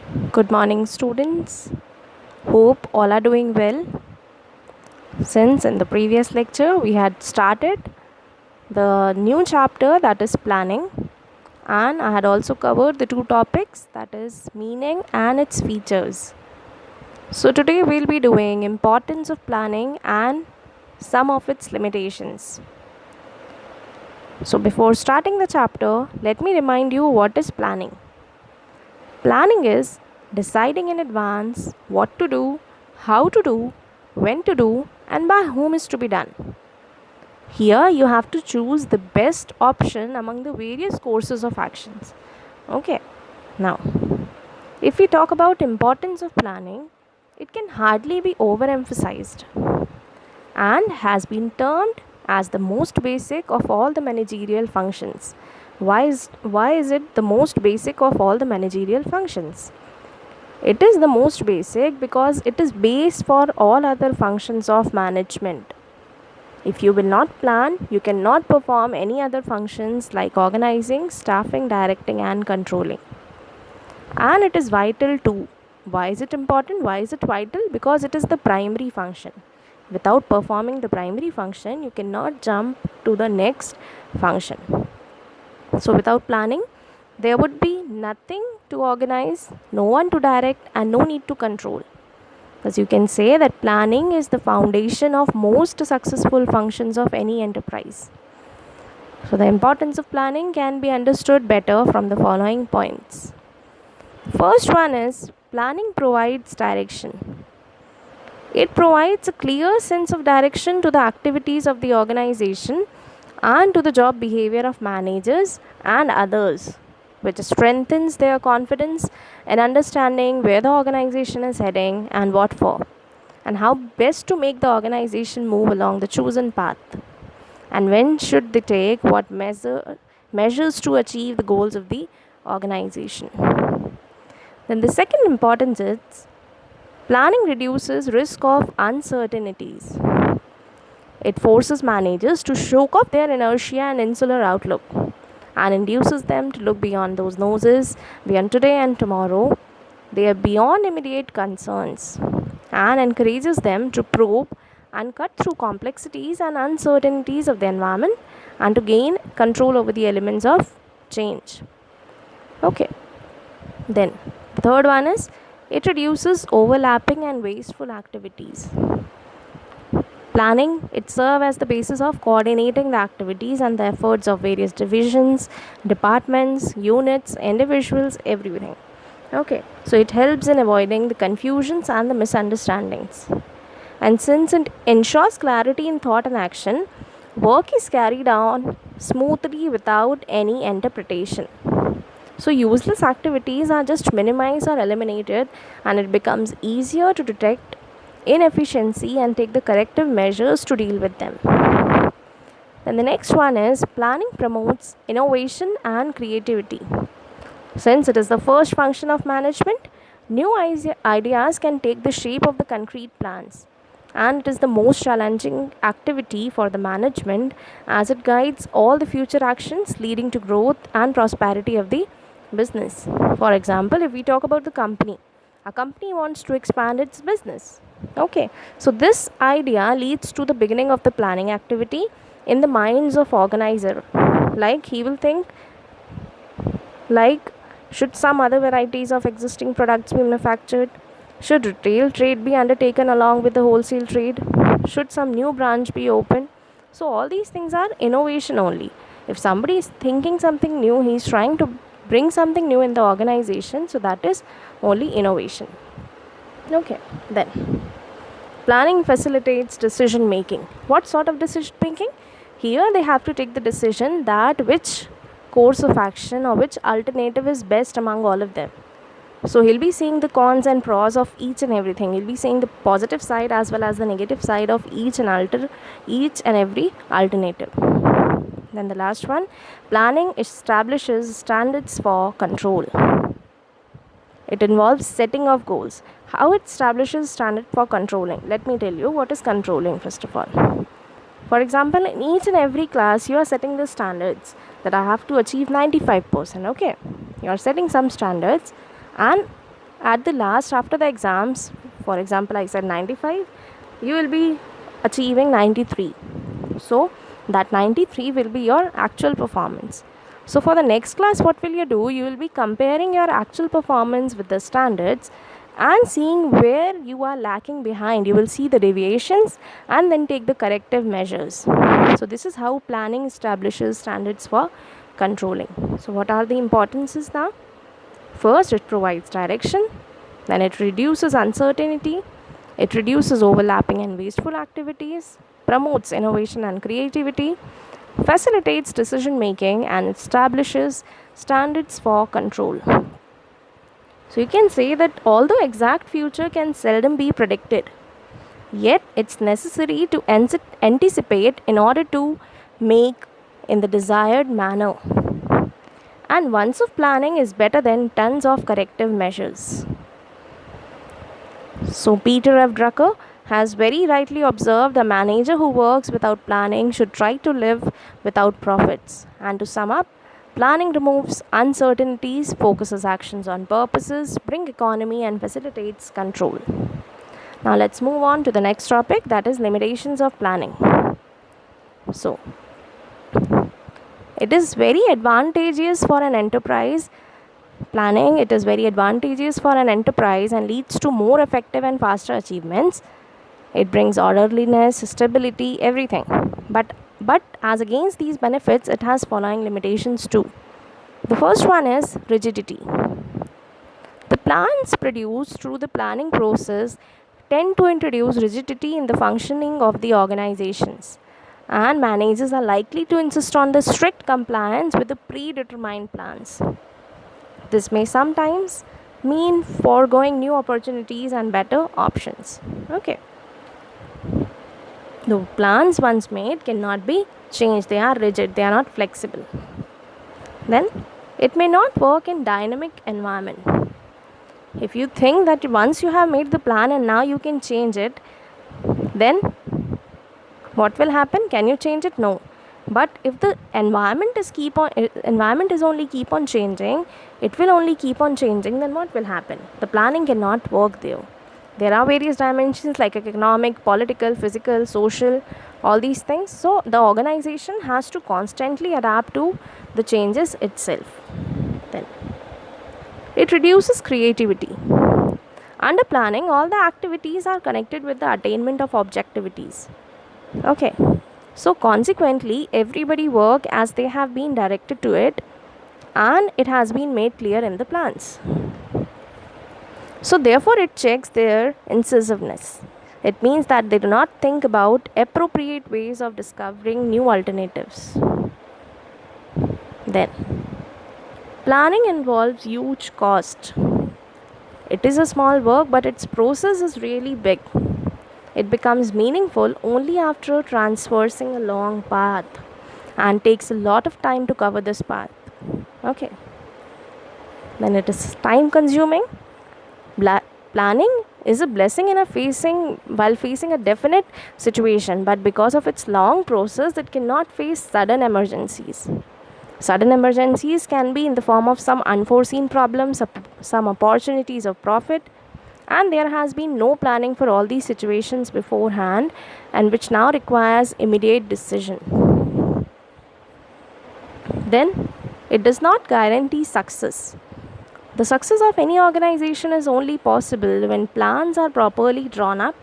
Good morning, students. Hope all are doing well. Since in the previous lecture we had started the new chapter, that is planning, and I had also covered the two topics, that is meaning and its features. So today we'll be doing importance of planning and some of its limitations. So before starting the chapter, let me remind you what is planning. Planning is deciding in advance what to do, how to do, when to do, and by whom is to be done. Here you have to choose the best option among the various courses of actions. Okay. Now, if we talk about importance of planning, it can hardly be overemphasized and has been termed as the most basic of all the managerial functions. Why is it the most basic of all the managerial functions? It is the most basic because it is base for all other functions of management. If you will not plan, you cannot perform any other functions like organizing, staffing, directing, and controlling. And it is vital too. Why is it important? Why is it vital? Because it is the primary function. Without performing the primary function, you cannot jump to the next function. So, without planning, there would be nothing to organize, no one to direct, and no need to control. As you can say that planning is the foundation of most successful functions of any enterprise. So, the importance of planning can be understood better from the following points. First one is planning provides direction. It provides a clear sense of direction to the activities of the organization and to the job behavior of managers and others, which strengthens their confidence in understanding where the organization is heading and what for, and how best to make the organization move along the chosen path, and when should they take what measures to achieve the goals of the organization. Then the second importance is planning reduces risk of uncertainties. It forces managers to shake off their inertia and insular outlook and induces them to look beyond those noses, beyond today and tomorrow. They are beyond immediate concerns and encourages them to probe and cut through complexities and uncertainties of the environment and to gain control over the elements of change. Okay, then the third one is it reduces overlapping and wasteful activities. Planning, it serves as the basis of coordinating the activities and the efforts of various divisions, departments, units, individuals, everything. Okay, so it helps in avoiding the confusions and the misunderstandings. And since it ensures clarity in thought and action, work is carried on smoothly without any interpretation. So, useless activities are just minimized or eliminated, and it becomes easier to detect inefficiency and take the corrective measures to deal with them. Then the next one is planning promotes innovation and creativity. Since it is the first function of management, new ideas can take the shape of the concrete plans. And it is the most challenging activity for the management as it guides all the future actions leading to growth and prosperity of the business. For example, if we talk about the company, a company wants to expand its business. Okay, so this idea leads to the beginning of the planning activity in the minds of organizer. Like he will think like, should some other varieties of existing products be manufactured? Should retail trade be undertaken along with the wholesale trade? Should some new branch be opened? So all these things are innovation only. If somebody is thinking something new, he is trying to bring something new in the organization, so that is only innovation. Okay, then planning facilitates decision making. What sort of decision making? Here they have to take the decision that which course of action or which alternative is best among all of them. So he'll be seeing the cons and pros of each and everything. He'll be seeing the positive side as well as the negative side of each and every alternative. Then the last one, planning establishes standards for control. It involves setting of goals. How it establishes standard for controlling? Let me tell you what is controlling first of all. For example, in each and every class, you are setting the standards that I have to achieve 95%. Okay, you are setting some standards, and at the last, after the exams, for example, I said 95, you will be achieving 93. So that 93 will be your actual performance. So for the next class, what will you do? You will be comparing your actual performance with the standards and seeing where you are lacking behind. You will see the deviations and then take the corrective measures. So this is how planning establishes standards for controlling. So what are the importances now? First, it provides direction, then it reduces uncertainty, it reduces overlapping and wasteful activities, promotes innovation and creativity, facilitates decision making, and establishes standards for control. So you can say that although exact future can seldom be predicted, yet it's necessary to anticipate in order to make in the desired manner. And once of planning is better than tons of corrective measures. So Peter F. Drucker has very rightly observed a manager who works without planning should try to live without profits. And to sum up, planning removes uncertainties, focuses actions on purposes, brings economy and facilitates control. Now let's move on to the next topic, that is limitations of planning. So it is very advantageous for an enterprise. Planning, it is very advantageous for an enterprise and leads to more effective and faster achievements. It brings orderliness, stability, everything. But as against these benefits, it has following limitations too. The first one is rigidity. The plans produced through the planning process tend to introduce rigidity in the functioning of the organizations, and managers are likely to insist on the strict compliance with the predetermined plans. This may sometimes mean foregoing new opportunities and better options. Okay. The plans once made cannot be changed. They are rigid. They are not flexible. Then it may not work in dynamic environment. If you think that once you have made the plan and now you can change it, then what will happen? Can you change it? No. But if the environment is only keep on changing, it will only keep on changing, then what will happen? The planning cannot work there. There are various dimensions like economic, political, physical, social, all these things. So the organization has to constantly adapt to the changes itself. Then it reduces creativity. Under planning, all the activities are connected with the attainment of objectivities. Okay. So consequently, everybody work as they have been directed to it, and it has been made clear in the plans. So therefore, it checks their incisiveness. It means that they do not think about appropriate ways of discovering new alternatives. Then, planning involves huge cost. It is a small work, but its process is really big. It becomes meaningful only after traversing a long path and takes a lot of time to cover this path. Okay. Then it is time consuming. Planning is a blessing while facing a definite situation, but because of its long process, it cannot face sudden emergencies. Sudden emergencies can be in the form of some unforeseen problems, some opportunities of profit, and there has been no planning for all these situations beforehand, and which now requires immediate decision. Then it does not guarantee success. The success of any organization is only possible when plans are properly drawn up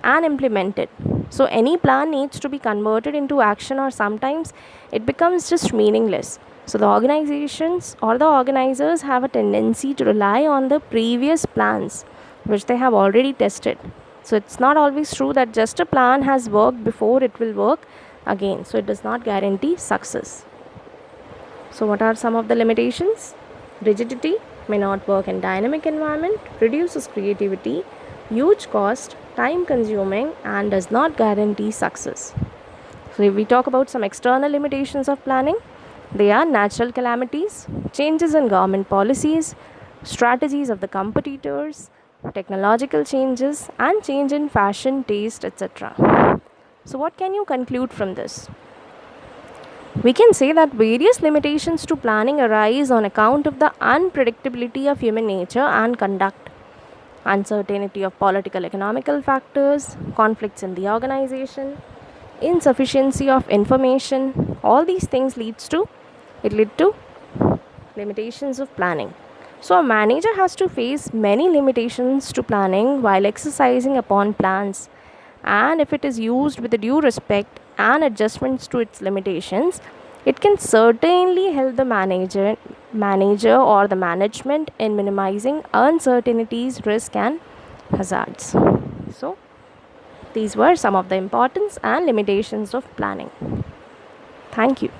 and implemented. So any plan needs to be converted into action, or sometimes it becomes just meaningless. So the organizations or the organizers have a tendency to rely on the previous plans which they have already tested. So it's not always true that just a plan has worked before, it will work again. So it does not guarantee success. So what are some of the limitations? Rigidity, may not work in dynamic environment, reduces creativity, huge cost, time consuming, and does not guarantee success. So if we talk about some external limitations of planning, they are natural calamities, changes in government policies, strategies of the competitors, technological changes, and change in fashion, taste, etc. So what can you conclude from this? We can say that various limitations to planning arise on account of the unpredictability of human nature and conduct. uncertainty of political economical factors, conflicts in the organization, insufficiency of information. All these things lead to limitations of planning. So a manager has to face many limitations to planning while exercising upon plans, and if it is used with due respect and adjustments to its limitations, it can certainly help the manager or the management in minimizing uncertainties, risk and hazards. So these were some of the importance and limitations of planning. Thank you.